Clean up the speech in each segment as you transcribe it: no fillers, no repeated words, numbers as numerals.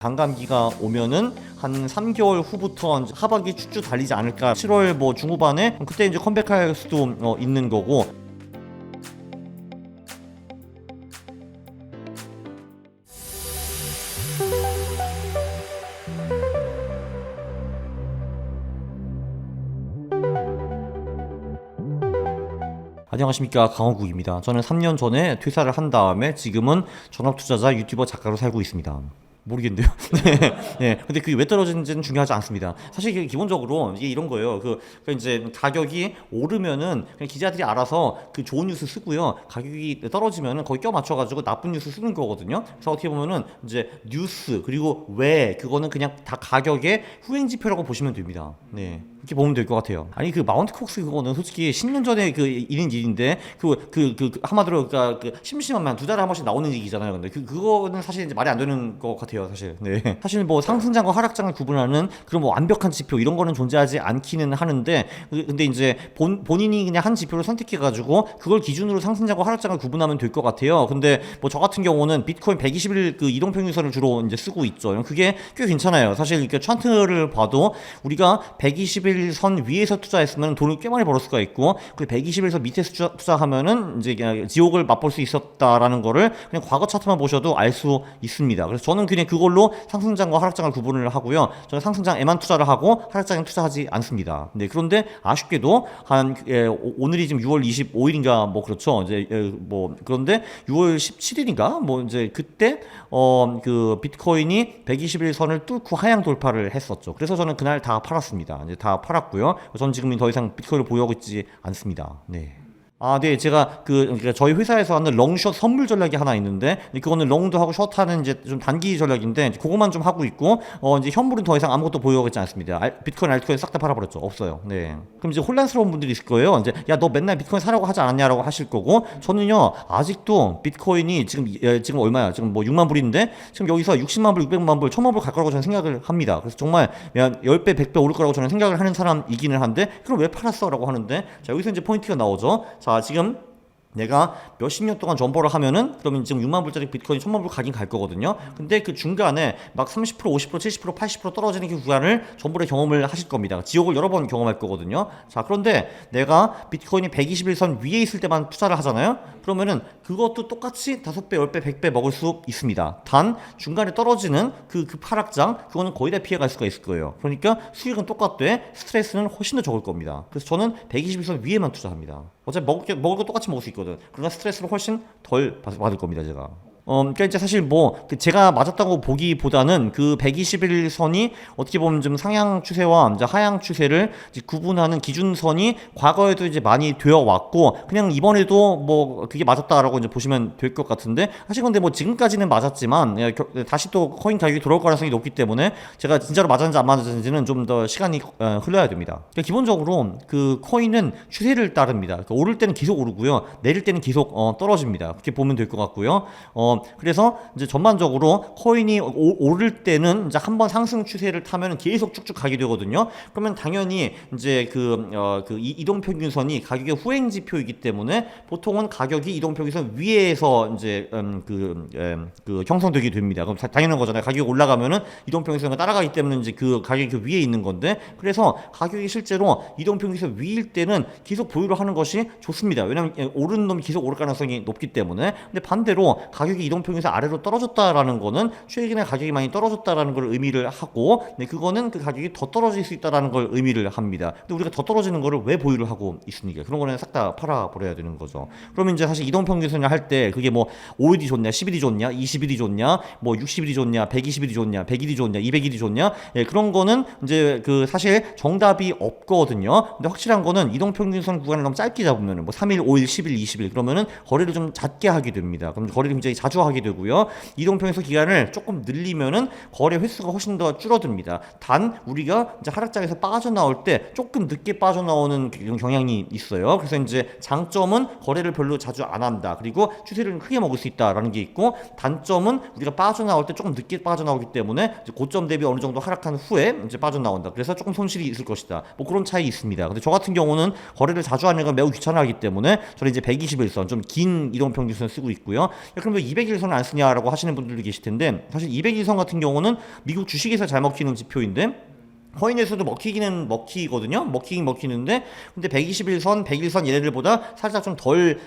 반감기가 오면은 한 3개월 후부터 하반기 쭉쭉 달리지 않을까. 7월 뭐 중후반에 그때 이제 컴백할 수도 있는 거고. 안녕하십니까, 강호국입니다. 저는 3년 전에 퇴사를 한 다음에 지금은 전업투자자 유튜버 작가로 살고 있습니다. 모르겠는데요. 네, 네. 근데 그게 왜 떨어지는지는 중요하지 않습니다. 사실 이게 기본적으로 이게 이런 거예요. 그 이제 가격이 오르면은 그냥 기자들이 알아서 그 좋은 뉴스 쓰고요. 가격이 떨어지면은 거기 껴 맞춰가지고 나쁜 뉴스 쓰는 거거든요. 그래서 어떻게 보면은 이제 뉴스 그리고 왜 그거는 그냥 다 가격의 후행 지표라고 보시면 됩니다. 네. 이렇게 보면 될 것 같아요. 아니 그 마운트 콕스 그거는 솔직히 10년 전에 그 일인데 한마디로 그 심심하면 두 달에 한 번씩 나오는 얘기잖아요. 근데 그거는 사실 이제 말이 안 되는 것 같아요, 사실. 네. 사실 뭐 상승장과 하락장을 구분하는 그런 뭐 완벽한 지표 이런 거는 존재하지 않기는 하는데, 근데 이제 본인이 그냥 한 지표를 선택해 가지고 그걸 기준으로 상승장과 하락장을 구분하면 될 것 같아요. 근데 뭐 저 같은 경우는 비트코인 120일 그 이동평균선을 주로 이제 쓰고 있죠. 그게 꽤 괜찮아요. 사실 이렇게 차트를 봐도 우리가 120일 선 위에서 투자했으면 돈을 꽤 많이 벌을 수가 있고, 그 120일선 밑에서 투자하면은 이제 그냥 지옥을 맛볼 수 있었다라는 거를 그냥 과거 차트만 보셔도 알 수 있습니다. 그래서 저는 그냥 그걸로 상승장과 하락장을 구분을 하고요. 저는 상승장에만 투자를 하고 하락장에 투자하지 않습니다. 네, 그런데 아쉽게도 오늘이 지금 6월 25일인가 뭐 그렇죠. 이제 뭐 그런데 6월 17일인가 뭐 이제 그때 그 비트코인이 120일 선을 뚫고 하향 돌파를 했었죠. 그래서 저는 그날 다 팔았습니다. 이제 다 팔았고요. 전 지금 더 이상 비트코인을 보유하고 있지 않습니다. 네. 네, 제가 그러니까 저희 회사에서 하는 롱숏 선물 전략이 하나 있는데, 그거는 롱도 하고 숏하는 이제 좀 단기 전략인데, 그거만 좀 하고 있고, 이제 현물은 더 이상 아무것도 보유하고 있지 않습니다. 비트코인, 알트코인 싹 다 팔아버렸죠. 없어요. 네. 그럼 이제 혼란스러운 분들이 있을 거예요. 이제, 야, 너 맨날 비트코인 사라고 하지 않았냐라고 하실 거고, 저는요, 아직도 비트코인이 지금 얼마야? 지금 뭐 6만 불인데, 지금 여기서 60만 불, 600만 불, 1000만 불 갈 거라고 저는 생각을 합니다. 그래서 정말 10배, 100배 오를 거라고 저는 생각을 하는 사람이기는 한데, 그럼 왜 팔았어? 라고 하는데, 자, 여기서 이제 포인트가 나오죠. 자, 지금 내가 몇십 년 동안 존버를 하면은 그러면 지금 6만 불짜리 비트코인이 1000만 불 가긴 갈 거거든요. 근데 그 중간에 막 30%, 50%, 70%, 80% 떨어지는 그 구간을 존버의 경험을 하실 겁니다. 지옥을 여러 번 경험할 거거든요. 자, 그런데 내가 비트코인이 121선 위에 있을 때만 투자를 하잖아요. 그러면은 그것도 똑같이 5배, 10배, 100배 먹을 수 있습니다. 단 중간에 떨어지는 그 하락장, 그거는 거의 다 피해갈 수가 있을 거예요. 그러니까 수익은 똑같되 스트레스는 훨씬 더 적을 겁니다. 그래서 저는 121선 위에만 투자합니다. 어차피 먹을 거 똑같이 먹을 수 있거든. 그러나 스트레스를 훨씬 덜 받을 겁니다, 제가. 그러니까 이제 사실 뭐 제가 맞았다고 보기보다는 그 121선이 어떻게 보면 좀 상향 추세와 이제 하향 추세를 이제 구분하는 기준선이 과거에도 이제 많이 되어 왔고, 그냥 이번에도 뭐 그게 맞았다라고 이제 보시면 될 것 같은데, 사실 근데 뭐 지금까지는 맞았지만 다시 또 코인 가격이 돌아올 가능성이 높기 때문에 제가 진짜로 맞았는지 안 맞았는지는 좀 더 시간이 흘러야 됩니다. 그러니까 기본적으로 그 코인은 추세를 따릅니다. 그러니까 오를 때는 계속 오르고요, 내릴 때는 계속 떨어집니다. 그렇게 보면 될 것 같고요. 그래서 이제 전반적으로 코인이 오를 때는 이제 한번 상승 추세를 타면 계속 쭉쭉 가게 되거든요. 그러면 당연히 이제 이동평균선이 가격의 후행 지표이기 때문에 보통은 가격이 이동평균선 위에서 이제 형성되게 됩니다. 그럼 당연한 거잖아요. 가격이 올라가면은 이동평균선을 따라가기 때문에 이제 그 가격이 그 위에 있는 건데, 그래서 가격이 실제로 이동평균선 위일 때는 계속 보유를 하는 것이 좋습니다. 왜냐하면 오르는 놈이 계속 오를 가능성이 높기 때문에. 근데 반대로 가격이 이동평균선 아래로 떨어졌다라는 거는 최근에 가격이 많이 떨어졌다라는 걸 의미를 하고, 그거는 그 가격이 더 떨어질 수 있다라는 걸 의미를 합니다. 근데 우리가 더 떨어지는 거를 왜 보유를 하고 있습니까? 그런 거는 싹 다 팔아버려야 되는 거죠. 그러면 이제 사실 이동평균선을 할 때 그게 뭐 5일이 좋냐, 10일이 좋냐, 20일이 좋냐, 뭐 60일이 좋냐, 120일이 좋냐, 100일이 좋냐, 200일이 좋냐, 그런 거는 이제 그 사실 정답이 없거든요. 근데 확실한 거는 이동평균선 구간을 너무 짧게 잡으면은 뭐 3일, 5일, 10일, 20일 그러면은 거래를 좀 잦게 하게 됩니다. 그럼 거래를 굉장히 자주 하게 되고요. 이동평균선 기간을 조금 늘리면은 거래 횟수가 훨씬 더 줄어듭니다. 단 우리가 이제 하락장에서 빠져나올 때 조금 늦게 빠져나오는 경향이 있어요. 그래서 이제 장점은 거래를 별로 자주 안 한다. 그리고 추세를 크게 먹을 수 있다라는 게 있고, 단점은 우리가 빠져나올 때 조금 늦게 빠져나오기 때문에 이제 고점 대비 어느 정도 하락한 후에 이제 빠져나온다. 그래서 조금 손실이 있을 것이다. 뭐 그런 차이 있습니다. 근데 저 같은 경우는 거래를 자주 하는 건 매우 귀찮아하기 때문에 저는 이제 121선 좀 긴 이동평균선을 쓰고 있고요. 그러면 200일선을 안 쓰냐라고 하시는 분들도 계실 텐데, 사실 200일선 같은 경우는 미국 주식에서 잘 먹히는 지표인데 코인에서도 먹히기는 먹히거든요. 먹히긴 먹히는데, 근데 121선, 100일선 얘네들보다 살짝 좀 덜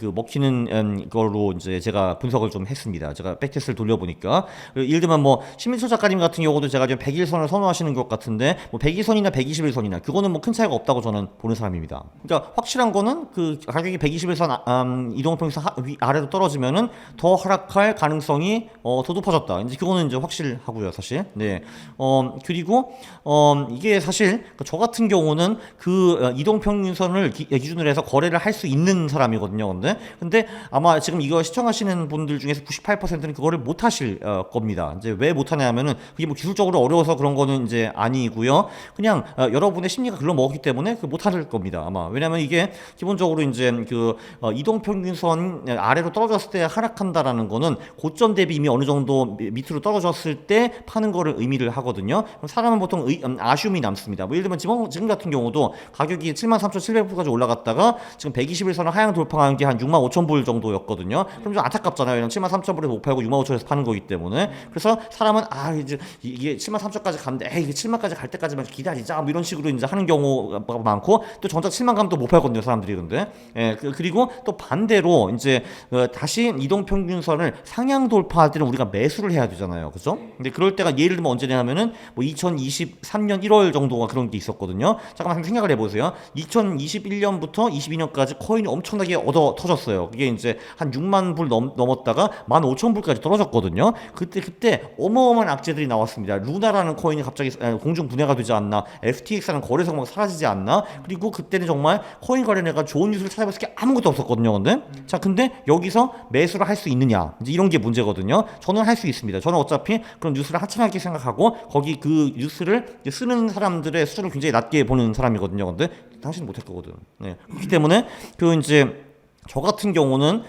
먹히는 걸로 이제 제가 분석을 좀 했습니다. 제가 백테스트를 돌려보니까, 예를 들면 뭐 신민철 작가님 같은 경우도 제가 지금 100일선을 선호하시는 것 같은데, 뭐 100일선이나 121선이나 그거는 뭐 큰 차이가 없다고 저는 보는 사람입니다. 그러니까 확실한 거는 그 가격이 121선 이동평균선 아래로 떨어지면은 더 하락할 가능성이 더 높아졌다. 이제 그거는 이제 확실하고요, 사실. 네. 그리고 이게 사실 저 같은 경우는 그 이동평균선을 기준으로 해서 거래를 할 수 있는 사람이거든요. 근데 아마 지금 이거 시청하시는 분들 중에서 98%는 그거를 못 하실 겁니다. 이제 왜 못 하냐면은 그게 뭐 기술적으로 어려워서 그런 거는 이제 아니고요. 그냥 여러분의 심리가 글러 먹었기 때문에 그 못 할 겁니다. 아마. 왜냐면 이게 기본적으로 이제 그 이동평균선 아래로 떨어졌을 때 하락한다라는 거는 고점 대비 이미 어느 정도 밑으로 떨어졌을 때 파는 거를 의미를 하거든요. 그럼 사람은 보통 아쉬움이 남습니다. 뭐 예를 들면 지금 같은 경우도 가격이 73,700불까지 올라갔다가 지금 120일선을 하향 돌파한 게 한 65,000불 정도였거든요. 그럼 좀 안타깝잖아요. 왜냐면 73,000불에 못 팔고 65,000에서 파는 거기 때문에. 그래서 사람은 이제 이게 73,000까지 갔는데 이게 7만까지 갈 때까지만 기다리자 뭐 이런 식으로 이제 하는 경우가 많고, 또 정작 7만 가면 또 못 팔거든요, 사람들이. 근데 그리고 또 반대로 이제 다시 이동평균선을 상향 돌파할 때는 우리가 매수를 해야 되잖아요, 그죠? 근데 그럴 때가 예를 들면 언제냐면은 뭐 2023년 1월 정도가 그런 게 있었거든요. 잠깐만 생각을 해보세요. 2021년부터 22년까지 코인이 엄청나게 얻어 터졌어요. 그게 이제 한 6만 불 넘었다가 15,000불까지 떨어졌거든요. 그때 어마어마한 악재들이 나왔습니다. 루나라는 코인이 갑자기 공중 분해가 되지 않나, FTX라는 거래소가 막 사라지지 않나. 그리고 그때는 정말 코인 관련해가 좋은 뉴스를 찾아봤을 게 아무것도 없었거든요. 근데 여기서 매수를 할 수 있느냐, 이제 이런 게 문제거든요. 저는 할 수 있습니다. 저는 어차피 그런 뉴스를 하찮게 생각하고 거기 그 뉴스를 쓰는 사람들의 수준을 굉장히 낮게 보는 사람이거든요. 근데 당신은 못할 거거든. 네. 그렇기 때문에 이제 저 같은 경우는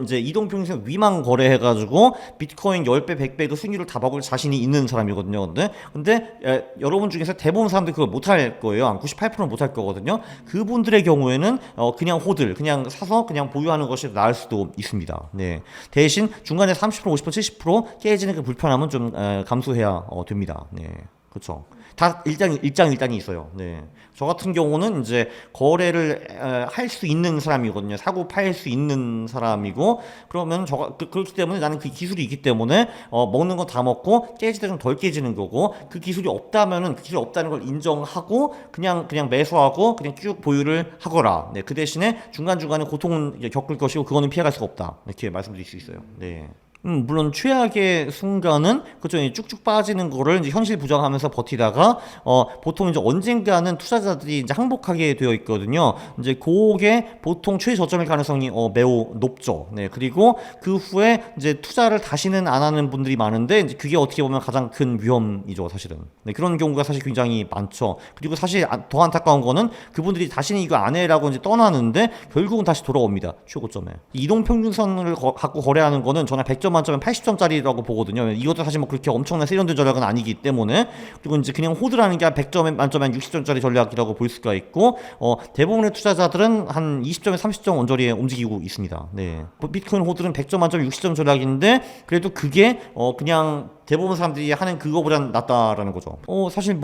이제 이동평균선 위만 거래해가지고 비트코인 10배, 100배도 수익률을 다 먹을 자신이 있는 사람이거든요. 근데 여러분 중에서 대부분 사람들이 그걸 못할 거예요. 98%는 못할 거거든요. 그분들의 경우에는 그냥 호들, 그냥 사서 그냥 보유하는 것이 나을 수도 있습니다. 네. 대신 중간에 30%, 50%, 70% 깨지는 그 불편함은 좀 감수해야 됩니다. 네. 그렇죠. 다 일장일단이 있어요. 네. 저 같은 경우는 이제 거래를 할 수 있는 사람이거든요. 사고 팔 수 있는 사람이고, 그러면 그렇기 때문에 나는 그 기술이 있기 때문에 먹는 거 다 먹고 깨질 때 좀 덜 깨지는 거고, 그 기술이 없다면은 그 기술이 없다는 걸 인정하고 그냥 매수하고 그냥 쭉 보유를 하거라. 네. 그 대신에 중간중간에 고통은 겪을 것이고 그거는 피해갈 수가 없다. 이렇게 말씀드릴 수 있어요. 네. 물론 최악의 순간은 그죠, 쭉쭉 빠지는 거를 이제 현실 부정하면서 버티다가 보통 이제 언젠가는 투자자들이 이제 항복하게 되어 있거든요. 이제 그게 보통 최저점일 가능성이 매우 높죠. 네, 그리고 그 후에 이제 투자를 다시는 안 하는 분들이 많은데, 이제 그게 어떻게 보면 가장 큰 위험이죠, 사실은. 네, 그런 경우가 사실 굉장히 많죠. 그리고 사실 더 안타까운 거는 그분들이 다시는 이거 안 해라고 이제 떠나는데 결국은 다시 돌아옵니다, 최고점에. 이동평균선을 갖고 거래하는 거는 저는 100점 만점에 80점짜리라고 보거든요. 이것도 사실 뭐 그렇게 엄청난 세련된 전략은 아니기 때문에. 그리고 이제 그냥 호드라는 게 100점 만점에 한 60점짜리 전략이라고 볼 수가 있고, 대부분의 투자자들은 한 20점에 30점 언저리에 움직이고 있습니다. 네. 비트코인 호드는 100점 만점에 60점 전략인데, 그래도 그게 그냥 대부분 사람들이 하는 그거보단 낫다라는 거죠. 사실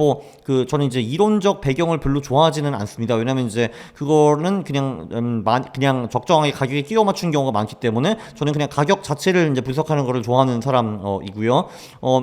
저는 이제 이론적 배경을 별로 좋아하지는 않습니다. 왜냐면 이제 그거는 그냥 적정하게 가격에 끼워 맞춘 경우가 많기 때문에 저는 그냥 가격 자체를 이제 분석하는 거를 좋아하는 사람이고요.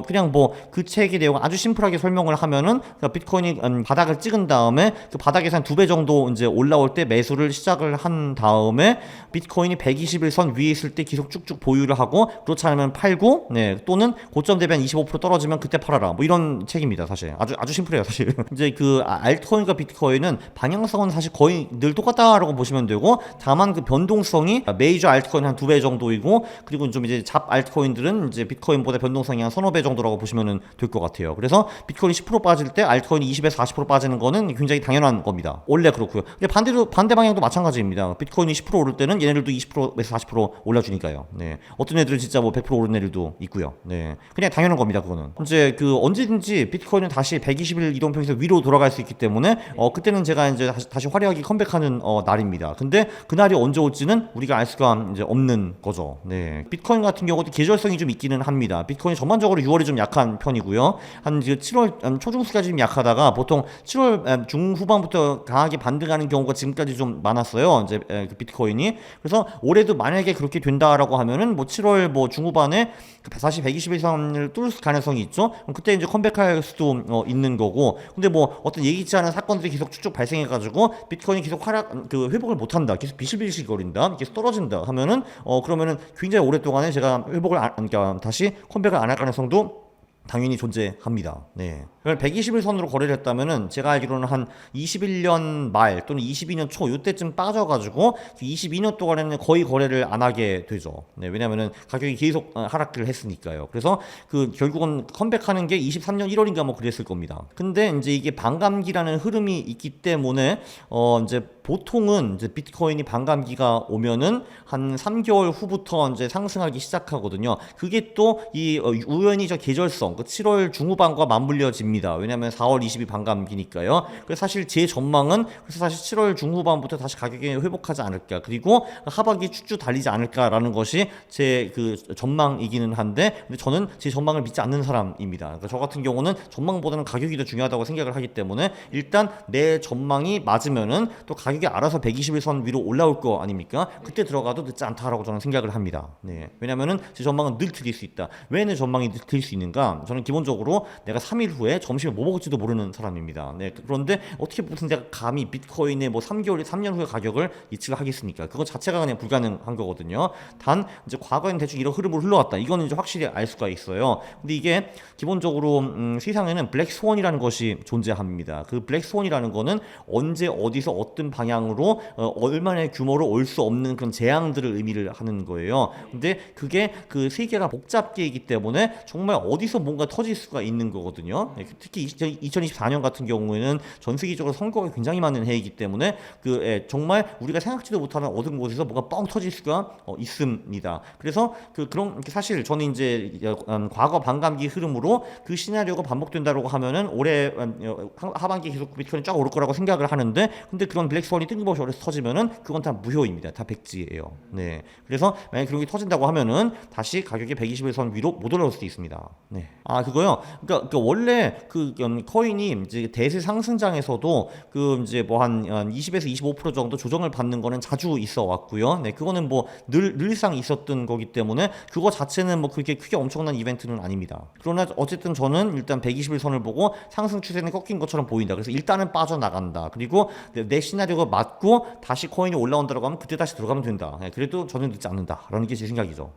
그냥 그 책의 내용 아주 심플하게 설명을 하면은, 그러니까 비트코인이 바닥을 찍은 다음에 그 바닥에서 한 2배 정도 이제 올라올 때 매수를 시작을 한 다음에 비트코인이 121선 위에 있을 때 계속 쭉쭉 보유를 하고, 그렇지 않으면 팔고, 네, 또는 고점 대비 한 25% 떨어지면 그때 팔아라. 뭐 이런 책입니다, 사실. 아주 심플해요, 사실. 이제 그 알트코인과 비트코인은 방향성은 사실 거의 늘 똑같다라고 보시면 되고, 다만 그 변동성이 메이저 알트코인 한 2배 정도이고, 그리고 좀 이제 잡 알트코인들은 이제 비트코인보다 변동성이 한 서너 배 정도라고 보시면 될 것 같아요. 그래서 비트코인이 10% 빠질 때 알트코인이 20에서 40% 빠지는 거는 굉장히 당연한 겁니다. 원래 그렇고요. 근데 반대 방향도 마찬가지입니다. 비트코인이 10% 오를 때는 얘네들도 20%에서 40% 올라주니까요. 네. 어떤 애들은 진짜 100% 오른 애들도 있고요. 네. 그냥 당연한 겁니다. 그거는 이제 그 언제든지 비트코인은 다시 120일 이동평에서 위로 돌아갈 수 있기 때문에 그때는 제가 이제 다시 화려하게 컴백하는 날입니다. 근데 그날이 언제 올지는 우리가 알 수가 이제 없는 거죠. 네. 비트코인 같은 경우도 계절성이 좀 있기는 합니다. 비트코인 전반적으로 6월이 좀 약한 편이고요. 한 7월 초중순까지 좀 약하다가 보통 7월 중후반부터 강하게 반등하는 경우가 지금까지 좀 많았어요. 이제 그 비트코인이. 그래서 올해도 만약에 그렇게 된다라고 하면은 뭐 7월 뭐 중후반에 다시 121선을 뚫을 가능성이 있죠. 그럼 그때 이제 컴백할 수도 있는 거고. 근데 뭐 어떤 예기치 않은 사건들이 계속 쭉쭉 발생해가지고 비트코인이 계속 회복을 못한다, 계속 비실비실 거린다, 계속 떨어진다 하면은 그러면은 굉장히 오랫동안에 제가 회복을 그러니까 다시 컴백을 안 할 가능성도 당연히 존재합니다. 네. 120일선으로 거래를 했다면은 제가 알기로는 한 21년 말 또는 22년 초 이때쯤 빠져가지고 22년 동안에는 거의 거래를 안 하게 되죠. 네, 왜냐면은 가격이 계속 하락을 했으니까요. 그래서 그 결국은 컴백하는 게 23년 1월인가 뭐 그랬을 겁니다. 근데 이제 이게 반감기라는 흐름이 있기 때문에 이제 보통은 이제 비트코인이 반감기가 오면은 한 3개월 후부터 이제 상승하기 시작하거든요. 그게 또 이 우연히 저 계절성, 그 7월 중후반과 맞물려집니다. 왜냐하면 4월 20일 반감기니까요. 그래서 사실 제 전망은 그래서 사실 7월 중후반부터 다시 가격이 회복하지 않을까, 그리고 하반기 쭉쭉 달리지 않을까라는 것이 제 그 전망이기는 한데, 근데 저는 제 전망을 믿지 않는 사람입니다. 그러니까 저 같은 경우는 전망보다는 가격이 더 중요하다고 생각을 하기 때문에 일단 내 전망이 맞으면은 또 가격이 알아서 121선 위로 올라올 거 아닙니까? 그때 들어가도 늦지 않다라고 저는 생각을 합니다. 네. 왜냐면은 제 전망은 늘 틀릴 수 있다. 왜 내 전망이 늘 틀릴 수 있는가? 저는 기본적으로 내가 3일 후에 점심에 뭐 먹을지도 모르는 사람입니다. 네. 그런데 어떻게 무슨 제가 감히 비트코인의 뭐 3개월, 3년 후의 가격을 예측을 하겠습니까? 그거 자체가 그냥 불가능한 거거든요. 단 이제 과거에는 대충 이런 흐름으로 흘러왔다, 이거는 이제 확실히 알 수가 있어요. 근데 이게 기본적으로 세상에는 블랙 스원이라는 것이 존재합니다. 그 블랙 스원이라는 거는 언제 어디서 어떤 방향으로 얼마나 규모로 올 수 없는 그런 재앙들을 의미를 하는 거예요. 근데 그게 그 세계가 복잡계이기 때문에 정말 어디서 뭔가 터질 수가 있는 거거든요. 특히 2024년 같은 경우에는 전 세계적으로 선거가 굉장히 많은 해이기 때문에 정말 우리가 생각지도 못하는 어떤 곳에서 뭔가 뻥 터질 수가 있습니다. 그래서 그런 사실 저는 이제 과거 반감기 흐름으로 그 시나리오가 반복된다고 하면은 올해 하반기 계속 비트코인이 쫙 오를 거라고 생각을 하는데, 근데 그런 블랙스원이 뜬금없이 올해서 터지면은 그건 다 무효입니다. 다 백지예요. 네. 그래서 만약 그런 게 터진다고 하면은 다시 가격이 121선 위로 못 올라올 수도 있습니다. 네. 그거요. 그러니까 원래 그 코인이 이제 대세 상승장에서도 그 이제 뭐 한 20에서 25% 정도 조정을 받는 거는 자주 있어 왔고요. 네. 그거는 뭐 늘상 있었던 거기 때문에 그거 자체는 뭐 그렇게 크게 엄청난 이벤트는 아닙니다. 그러나 어쨌든 저는 일단 120일선을 보고 상승 추세는 꺾인 것처럼 보인다. 그래서 일단은 빠져나간다. 그리고 내 시나리오가 맞고 다시 코인이 올라온다고 하면 그때 다시 들어가면 된다. 네, 그래도 저는 늦지 않는다라는 게 제 생각이죠.